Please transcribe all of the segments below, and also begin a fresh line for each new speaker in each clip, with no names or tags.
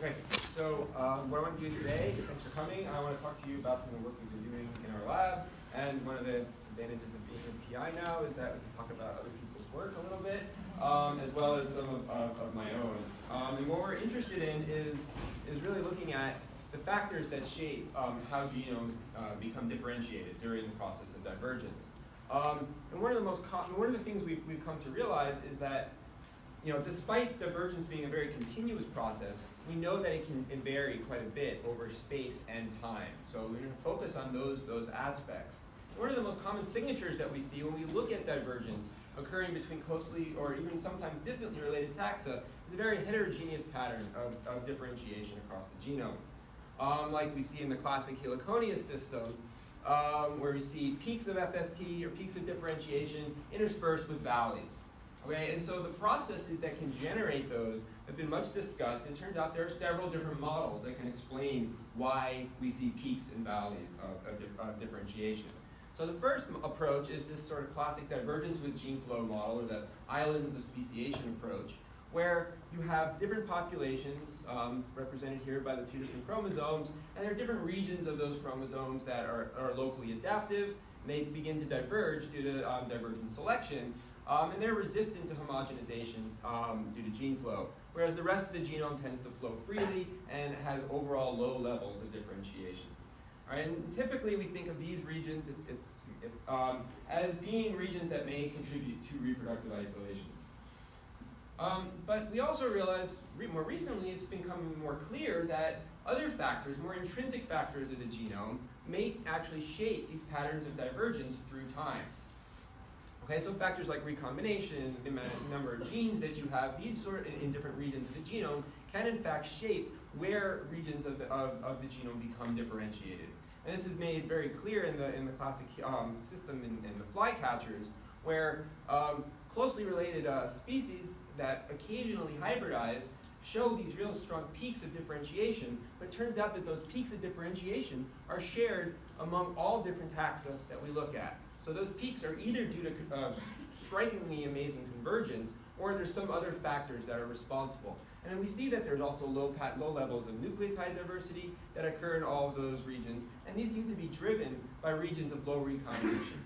Okay, so what I want to do today, thanks for coming, I want to talk to you about some of the work we've been doing in our lab. And one of the advantages of being a PI now is that we can talk about other people's work a little bit, as well as some of my own. And what we're interested in is really looking at the factors that shape how genomes become differentiated during the process of divergence. And one of the things we've come to realize is that, despite divergence being a very continuous process, we know that it can vary quite a bit over space and time. So we're going to focus on those aspects. One of the most common signatures that we see when we look at divergence occurring between closely or even sometimes distantly related taxa is a very heterogeneous pattern of differentiation across the genome. Like we see in the classic heterogeneous system, where we see peaks of FST or peaks of differentiation interspersed with valleys. Okay, and so the processes that can generate those have been much discussed. It turns out there are several different models that can explain why we see peaks and valleys of differentiation. So the first approach is this sort of classic divergence with gene flow model, or the Islands of Speciation Approach, where you have different populations represented here by the two different chromosomes, and there are different regions of those chromosomes that are locally adaptive, and they begin to diverge due to divergent selection. And they're resistant to homogenization due to gene flow, whereas the rest of the genome tends to flow freely and has overall low levels of differentiation. All right, and typically we think of these regions as being regions that may contribute to reproductive isolation. But we also realize more recently it's becoming more clear that other factors, more intrinsic factors of the genome, may actually shape these patterns of divergence through time. Okay, so factors like recombination, the number of genes that you have, these sort in different regions of the genome can in fact shape where regions of the genome become differentiated. And this is made very clear in the classic system in the flycatchers, where closely related species that occasionally hybridize show these real strong peaks of differentiation, but it turns out that those peaks of differentiation are shared among all different taxa that we look at. So those peaks are either due to strikingly amazing convergence, or there's some other factors that are responsible. And then we see that there's also low levels of nucleotide diversity that occur in all of those regions, and these seem to be driven by regions of low recombination.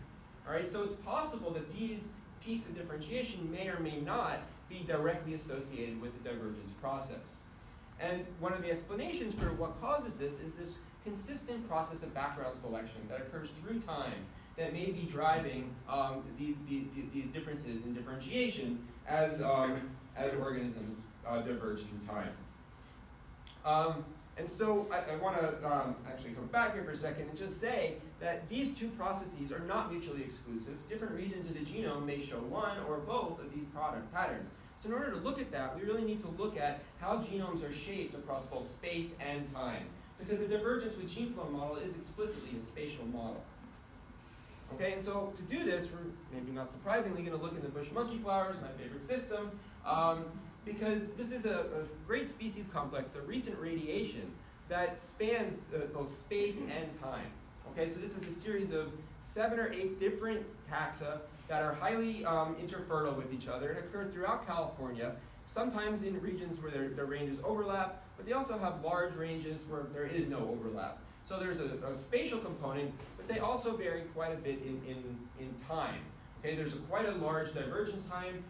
All right, so it's possible that these peaks of differentiation may or may not be directly associated with the divergence process. And one of the explanations for what causes this is this consistent process of background selection that occurs through time that may be driving these differences in differentiation as organisms diverge through time. And so I want to actually come back here for a second and just say that these two processes are not mutually exclusive. Different regions of the genome may show one or both of these product patterns. So in order to look at that, we really need to look at how genomes are shaped across both space and time, because the divergence with gene flow model is explicitly a spatial model. Okay, and so to do this, we're maybe not surprisingly going to look in the bush monkey flowers, my favorite system, because this is a great species complex, a recent radiation that spans both space and time. Okay, so this is a series of 7 or 8 different taxa that are highly interfertile with each other and occur throughout California, sometimes in regions where their ranges overlap, but they also have large ranges where there is no overlap. So there's a spatial component, but they also vary quite a bit in time. Okay, there's quite a large divergence time,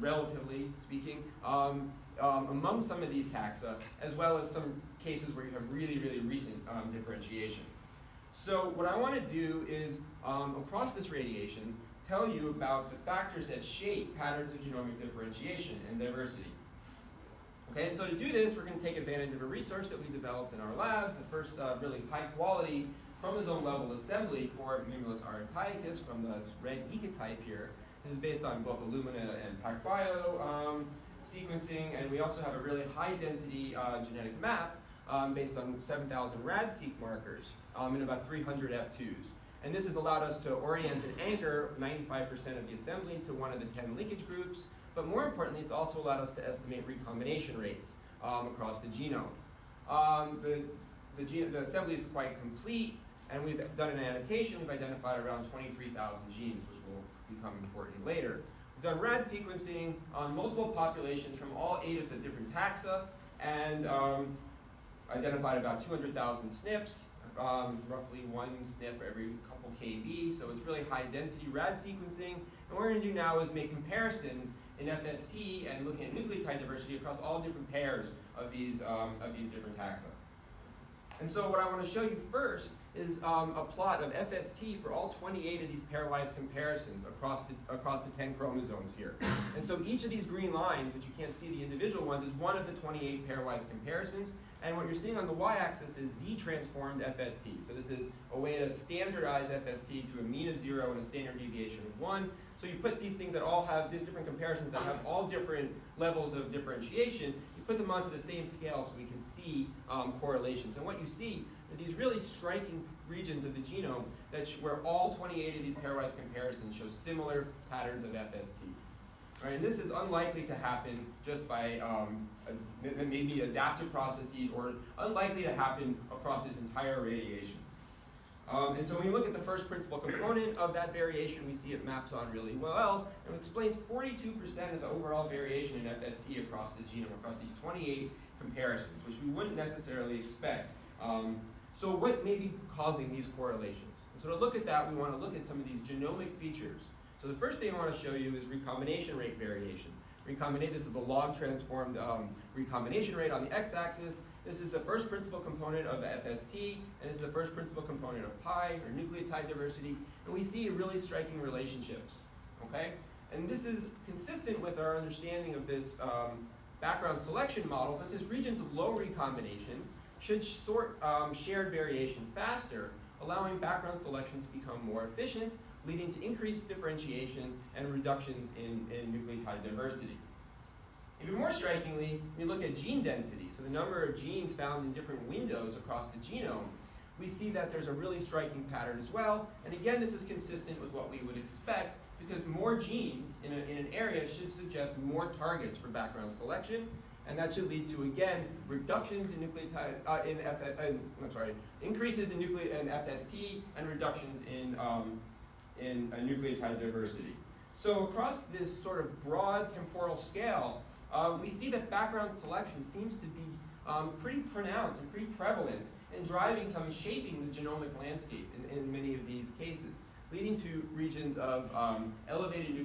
relatively speaking, among some of these taxa, as well as some cases where you have really, really recent differentiation. So what I want to do is, across this radiation, tell you about the factors that shape patterns of genomic differentiation and diversity. Okay, and so to do this, we're going to take advantage of a resource that we developed in our lab, the first really high-quality chromosome-level assembly for Mimulus aurantiacus from the red ecotype here. This is based on both Illumina and PacBio sequencing, and we also have a really high-density genetic map based on 7,000 rad-seq markers in about 300 F2s. And this has allowed us to orient and anchor 95% of the assembly to one of the 10 linkage groups. But more importantly, it's also allowed us to estimate recombination rates across the genome. The assembly is quite complete, and we've done an annotation. We've identified around 23,000 genes, which will become important later. We've done rad sequencing on multiple populations from all 8 of the different taxa, and identified about 200,000 SNPs, roughly one SNP every couple kb, so it's really high density rad sequencing. And what we're going to do now is make comparisons in FST and looking at nucleotide diversity across all different pairs of these different taxa. And so what I want to show you first is a plot of FST for all 28 of these pairwise comparisons across the 10 chromosomes here. And so each of these green lines, which you can't see the individual ones, is one of the 28 pairwise comparisons. And what you're seeing on the y-axis is Z-transformed FST. So this is a way to standardize FST to a mean of 0 and a standard deviation of 1. So you put these things that all have these different comparisons that have all different levels of differentiation, you put them onto the same scale so we can see correlations. And what you see are these really striking regions of the genome where all 28 of these pairwise comparisons show similar patterns of FST. All right, and this is unlikely to happen just by maybe adaptive processes, or unlikely to happen across this entire radiation. And so when you look at the first principal component of that variation, we see it maps on really well, and explains 42% of the overall variation in FST across the genome, across these 28 comparisons, which we wouldn't necessarily expect. So what may be causing these correlations? And so to look at that, we want to look at some of these genomic features. So the first thing I want to show you is recombination rate variation. This is the log transformed recombination rate on the x-axis. This is the first principal component of FST, and this is the first principal component of pi, or nucleotide diversity. And we see really striking relationships, okay? And this is consistent with our understanding of this background selection model, that this regions of low recombination should sort shared variation faster, allowing background selection to become more efficient, leading to increased differentiation and reductions in nucleotide diversity. Even more strikingly, we look at gene density, so the number of genes found in different windows across the genome, we see that there's a really striking pattern as well. And again, this is consistent with what we would expect, because more genes in an area should suggest more targets for background selection, and that should lead to, again, reductions in increases in FST and reductions in nucleotide diversity. So across this sort of broad temporal scale, we see that background selection seems to be pretty pronounced and pretty prevalent in shaping the genomic landscape in many of these cases, leading to regions of elevated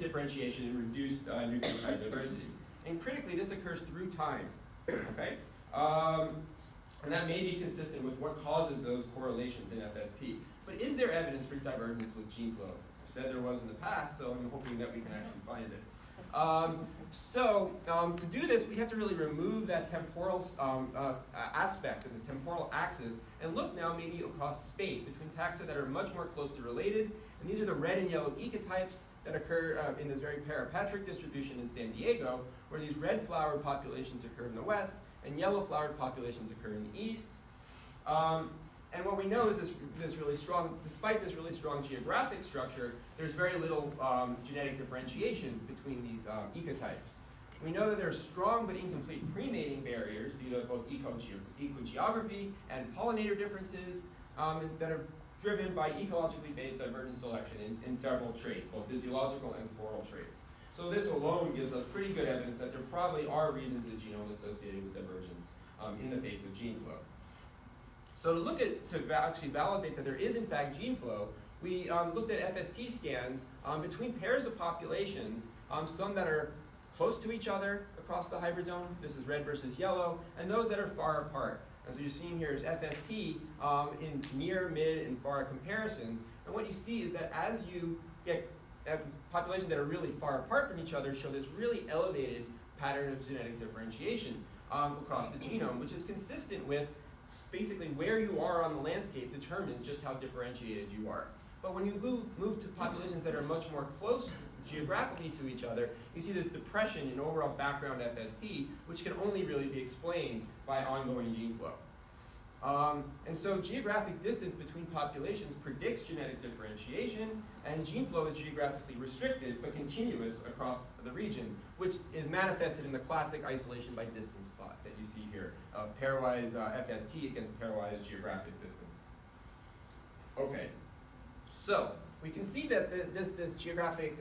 differentiation and reduced nucleotide diversity. And critically, this occurs through time, okay? And that may be consistent with what causes those correlations in FST. But is there evidence for divergence with gene flow? I said there was in the past, so I'm hoping that we can actually find it. To do this, we have to really remove that temporal aspect of the temporal axis and look now maybe across space between taxa that are much more closely related. And these are the red and yellow ecotypes that occur in this very parapatric distribution in San Diego, where these red flowered populations occur in the west and yellow flowered populations occur in the east. And what we know is despite this really strong geographic structure, there's very little genetic differentiation between these ecotypes. We know that there are strong but incomplete premating barriers due to both ecogeography and pollinator differences that are driven by ecologically based divergent selection in several traits, both physiological and floral traits. So this alone gives us pretty good evidence that there probably are regions of the genome associated with divergence in the face of gene flow. So to actually validate that there is in fact gene flow, we looked at FST scans between pairs of populations, some that are close to each other across the hybrid zone, this is red versus yellow, and those that are far apart. And so you're seeing here is FST in near, mid, and far comparisons. And what you see is that as you get populations that are really far apart from each other show this really elevated pattern of genetic differentiation across the genome, which is consistent with basically where you are on the landscape determines just how differentiated you are. But when you move to populations that are much more close geographically to each other, you see this depression in overall background FST, which can only really be explained by ongoing gene flow. And so geographic distance between populations predicts genetic differentiation, and gene flow is geographically restricted but continuous across the region, which is manifested in the classic isolation by distance plot that you see here of pairwise FST against pairwise geographic distance. Okay, so we can see that this geographic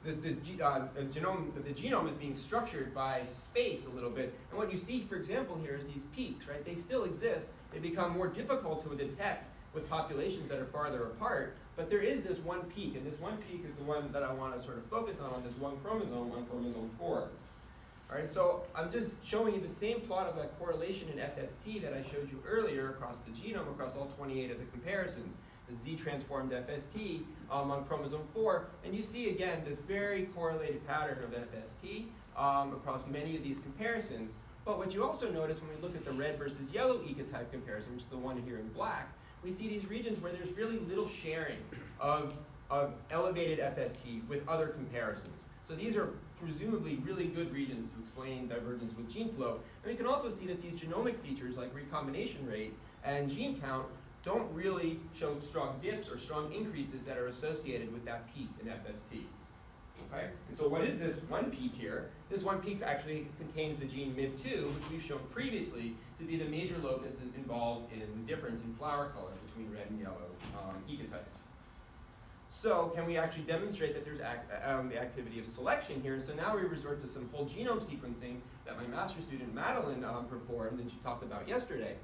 the genome is being structured by space a little bit. And what you see, for example, here is these peaks, right? They still exist. They become more difficult to detect with populations that are farther apart. But there is this one peak, and this one peak is the one that I want to sort of focus on this one chromosome 4. All right, so I'm just showing you the same plot of that correlation in FST that I showed you earlier across the genome, across all 28 of the comparisons. The Z-transformed FST on chromosome 4, and you see again this very correlated pattern of FST across many of these comparisons. But what you also notice when we look at the red versus yellow ecotype comparison, which is the one here in black, we see these regions where there's really little sharing of elevated FST with other comparisons. So these are presumably really good regions to explain divergence with gene flow. And we can also see that these genomic features like recombination rate and gene count don't really show strong dips or strong increases that are associated with that peak in FST. Okay? And so what is this one peak here? This one peak actually contains the gene MIB2, which we've shown previously to be the major locus involved in the difference in flower color between red and yellow ecotypes. So can we actually demonstrate that there's the activity of selection here? So now we resort to some whole genome sequencing that my master's student Madeline performed and she talked about yesterday.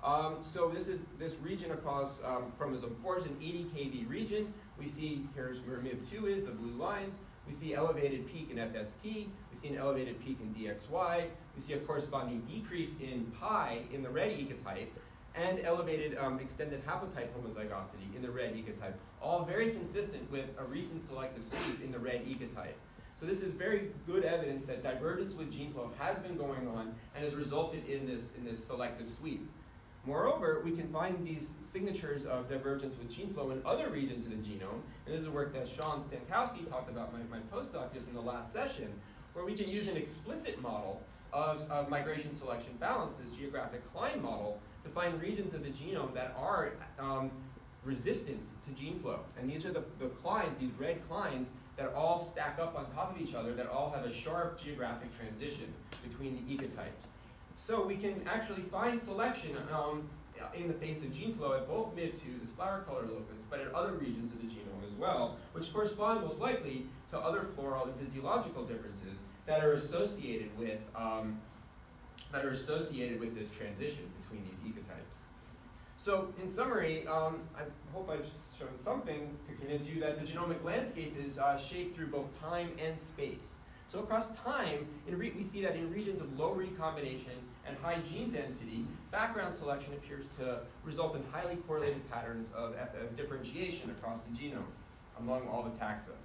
So this region across chromosome 4 is an 80 kb region. We see here's where MIB2 is, the blue lines. We see elevated peak in FST. We see an elevated peak in DXY. We see a corresponding decrease in pi in the red ecotype, and elevated extended haplotype homozygosity in the red ecotype, all very consistent with a recent selective sweep in the red ecotype. So this is very good evidence that divergence with gene flow has been going on and has resulted in this selective sweep. Moreover, we can find these signatures of divergence with gene flow in other regions of the genome, and this is work that Sean Stankowski talked about, my postdoc, just in the last session, where we can use an explicit model of migration selection balance, this geographic Klein model, to find regions of the genome that are resistant to gene flow. And these are the Kleins, these red Kleins, that all stack up on top of each other, that all have a sharp geographic transition between the ecotypes. So we can actually find selection in the face of gene flow at both MIB2, this flower color locus, but at other regions of the genome as well, which correspond most likely to other floral and physiological differences that are associated with this transition between these ecotypes. So in summary, I hope I've shown something to convince you that the genomic landscape is shaped through both time and space. So across time, we see that in regions of low recombination and high gene density, background selection appears to result in highly correlated patterns of differentiation across the genome among all the taxa.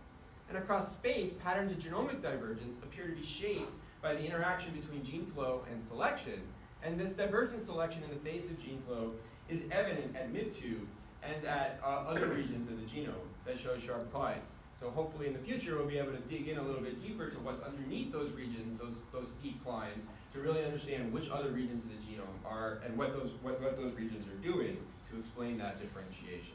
And across space, patterns of genomic divergence appear to be shaped by the interaction between gene flow and selection. And this divergent selection in the face of gene flow is evident at MIB2 and at other regions of the genome that show sharp Kleins. So hopefully in the future we'll be able to dig in a little bit deeper to what's underneath those regions, those steep Kleins, to really understand which other regions of the genome are and what those regions are doing to explain that differentiation.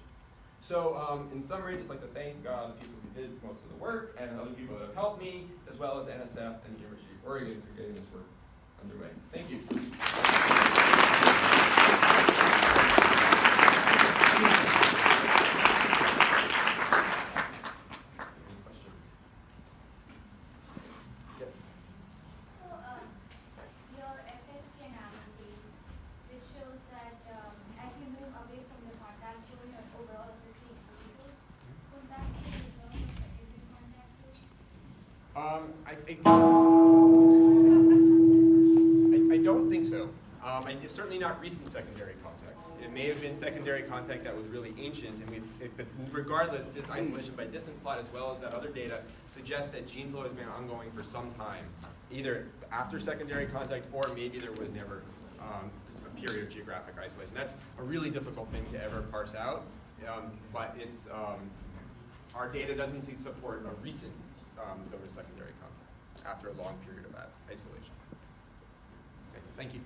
So in summary, I'd just like to thank the people who did most of the work and other people that have helped me, as well as NSF and the University of Oregon for getting this work underway. Thank you. I don't think so. It's certainly not recent secondary contact. It may have been secondary contact that was really ancient, and but regardless, this isolation by distance plot, as well as that other data, suggests that gene flow has been ongoing for some time, either after secondary contact or maybe there was never a period of geographic isolation. That's a really difficult thing to ever parse out, but it's our data doesn't support a recent sort of secondary contact after a long period of isolation. Okay, thank you.